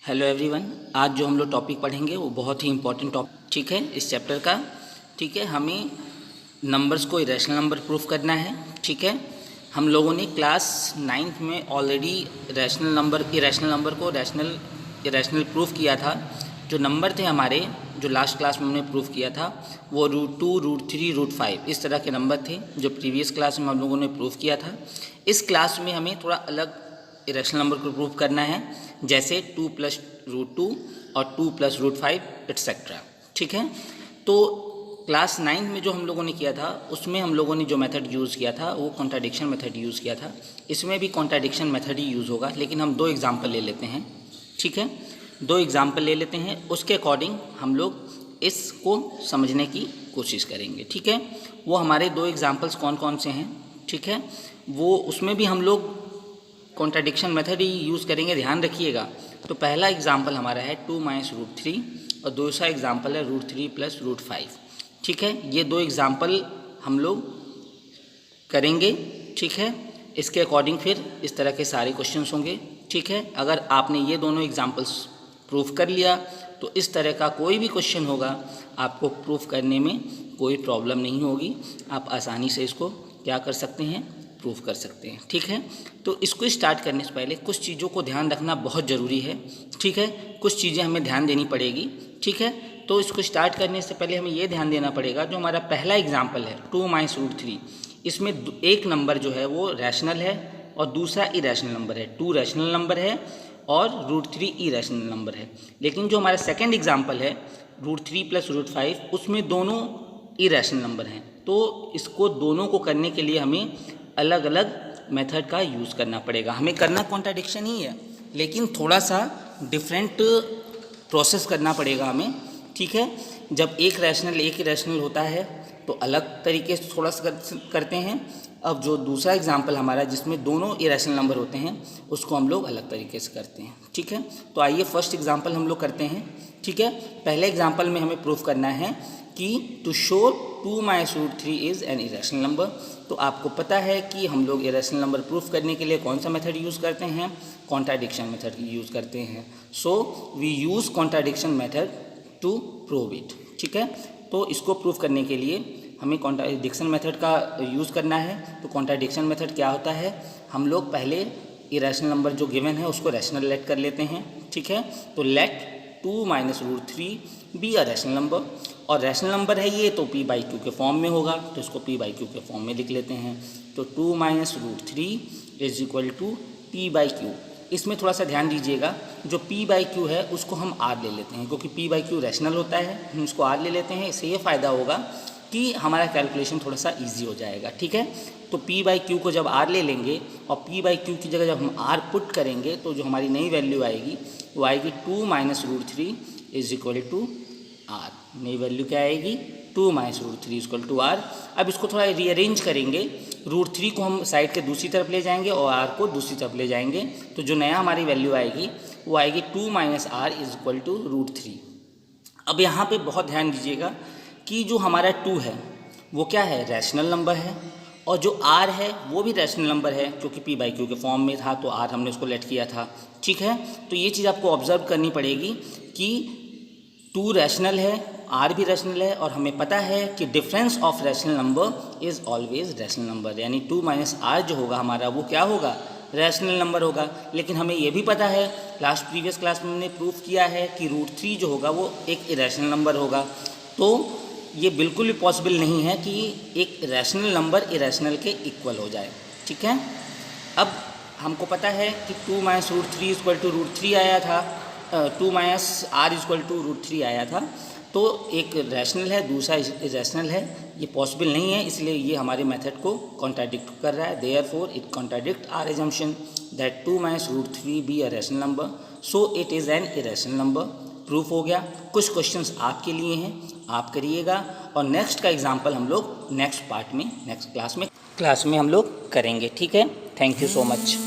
Hello everyone, आज जो हम लोग टॉपिक पढ़ेंगे वो बहुत ही इंपॉर्टेंट टॉपिक ठीक है इस चैप्टर का। ठीक है, हमें नंबर्स को इरेशनल नंबर प्रूफ करना है। ठीक है, हम लोगों ने क्लास 9th में ऑलरेडी इरेशनल नंबर को इरेशनल प्रूफ किया था। जो नंबर थे हमारे, जो लास्ट क्लास में हमने प्रूफ किया था, वो √2, √3, √5 इस तरह के नंबर थे जो प्रीवियस क्लास में हम लोगों ने प्रूफ किया था। इस क्लास में हमें थोड़ा अलग इरेशनल नंबर को प्रूफ करना है, जैसे 2 + √2 और 2 + √5 एट्सेट्रा। ठीक है, तो क्लास 9 में जो हम लोगों ने किया था उसमें हम लोगों ने जो मेथड यूज़ किया था वो कॉन्ट्राडिक्शन मेथड यूज़ किया था। इसमें भी कॉन्ट्राडिक्शन मेथड ही यूज़ होगा, लेकिन हम 2 एग्जाम्पल ले लेते हैं। ठीक है, 2 एग्जाम्पल ले लेते हैं, उसके अकॉर्डिंग हम लोग इसको समझने की कोशिश करेंगे। ठीक है, वो हमारे 2 एग्जाम्पल्स कौन कौन से हैं, ठीक है, वो उसमें भी हम लोग कॉन्ट्राडिक्शन मेथड ही यूज़ करेंगे, ध्यान रखिएगा। तो पहला एग्जाम्पल हमारा है 2 - √3 और दूसरा एग्जाम्पल है √3 + √5। ठीक है, ये 2 एग्जाम्पल हम लोग करेंगे। ठीक है, इसके अकॉर्डिंग फिर इस तरह के सारे क्वेश्चंस होंगे। ठीक है, अगर आपने ये दोनों एग्जाम्पल्स प्रूफ कर लिया तो इस तरह का कोई भी क्वेश्चन होगा आपको प्रूफ करने में कोई प्रॉब्लम नहीं होगी, आप आसानी से इसको क्या कर सकते हैं, प्रूफ कर सकते हैं। ठीक है, तो इसको स्टार्ट करने से पहले कुछ चीज़ों को ध्यान रखना बहुत ज़रूरी है। ठीक है, कुछ चीज़ें हमें ध्यान देनी पड़ेगी। ठीक है, तो इसको स्टार्ट करने से पहले हमें ये ध्यान देना पड़ेगा, जो हमारा पहला एग्जाम्पल है 2 - √3, इसमें एक नंबर जो है वो रैशनल है और दूसरा इरेशनल नंबर है। 2 रैशनल नंबर है और √3 इरेशनल नंबर है। लेकिन जो हमारा सेकेंड एग्जाम्पल है √3 + √5, उसमें दोनों इरेशनल नंबर हैं। तो इसको दोनों को करने के लिए हमें अलग अलग मेथड का यूज़ करना पड़ेगा। हमें करना कॉन्ट्राडिक्शन ही है, लेकिन थोड़ा सा डिफरेंट प्रोसेस करना पड़ेगा हमें। ठीक है, जब एक रैशनल एक इरेशनल होता है तो अलग तरीके से थोड़ा सा करते हैं। अब जो दूसरा एग्जाम्पल हमारा जिसमें दोनों इरेशनल नंबर होते हैं उसको हम लोग अलग तरीके से करते हैं। ठीक है, तो आइए फर्स्ट एग्जाम्पल हम लोग करते हैं। ठीक है, पहले एग्जाम्पल में हमें प्रूफ करना है कि to show 2 - √3 is an irrational number. तो आपको पता है कि हम लोग इरेशनल नंबर प्रूफ करने के लिए कौन सा मेथड यूज़ करते हैं, कॉन्ट्राडिक्शन मेथड यूज़ करते हैं। So we use contradiction method to prove it. ठीक है, तो इसको प्रूफ करने के लिए हमें कॉन्ट्राडिक्शन मेथड का यूज़ करना है। तो कॉन्ट्राडिक्शन मेथड क्या होता है, हम लोग पहले इरेशनल नंबर जो गिवन है उसको रैशनल लेट कर लेते हैं। ठीक है, तो let 2 - √3 be a rational number, और रैशनल नंबर है ये तो p/q के फॉर्म में होगा, तो इसको p/q के फॉर्म में लिख लेते हैं। तो 2 - √3 = p/q। इसमें थोड़ा सा ध्यान दीजिएगा, जो p/q है उसको हम r ले लेते हैं, क्योंकि p/q रैशनल होता है, हम उसको r ले लेते हैं। इससे ये फ़ायदा होगा कि हमारा कैलकुलेशन थोड़ा सा ईजी हो जाएगा। ठीक है, तो p/q को जब r ले लेंगे और p/q की जगह जब हम r पुट करेंगे तो जो हमारी नई वैल्यू आएगी वो आएगी 2 - √3 = r। नई वैल्यू क्या आएगी, 2 - √3 = r। अब इसको थोड़ा रीअरेंज करेंगे, √3 को हम साइड के दूसरी तरफ ले जाएंगे और r को दूसरी तरफ ले जाएंगे, तो जो नया हमारी वैल्यू आएगी वो आएगी 2 - r = √3। अब यहाँ पे बहुत ध्यान दीजिएगा कि जो हमारा 2 है वो क्या है, रैशनल नंबर है, और जो r है वो भी रैशनल नंबर है, क्योंकि p/q के फॉर्म में था तो r हमने उसको लेट किया था। ठीक है, तो ये चीज़ आपको ऑब्जर्व करनी पड़ेगी कि 2 रैशनल है, r भी रैशनल है, और हमें पता है कि difference of rational number is always rational number, यानी 2 - r जो होगा हमारा वो क्या होगा, रैशनल नंबर होगा। लेकिन हमें ये भी पता है, प्रीवियस क्लास में हमने प्रूफ किया है कि √3 जो होगा वो एक इरेशनल नंबर होगा। तो ये बिल्कुल भी पॉसिबल नहीं है कि एक रैशनल नंबर इरेशनल के इक्वल हो जाए। ठीक है, अब हमको पता है कि 2 - √3 = √3 आया था, 2 - r = √3 आया था, तो एक रैशनल है दूसरा इरेशनल है, ये पॉसिबल नहीं है, इसलिए ये हमारे मेथड को कॉन्ट्राडिक्ट कर रहा है। Therefore it contradict our assumption that 2 - √3 be a rational number, so it is an irrational number. Proof हो गया। कुछ क्वेश्चंस आपके लिए हैं, आप करिएगा, और नेक्स्ट का एग्जाम्पल हम लोग नेक्स्ट क्लास में हम लोग करेंगे। ठीक है, थैंक यू सो मच।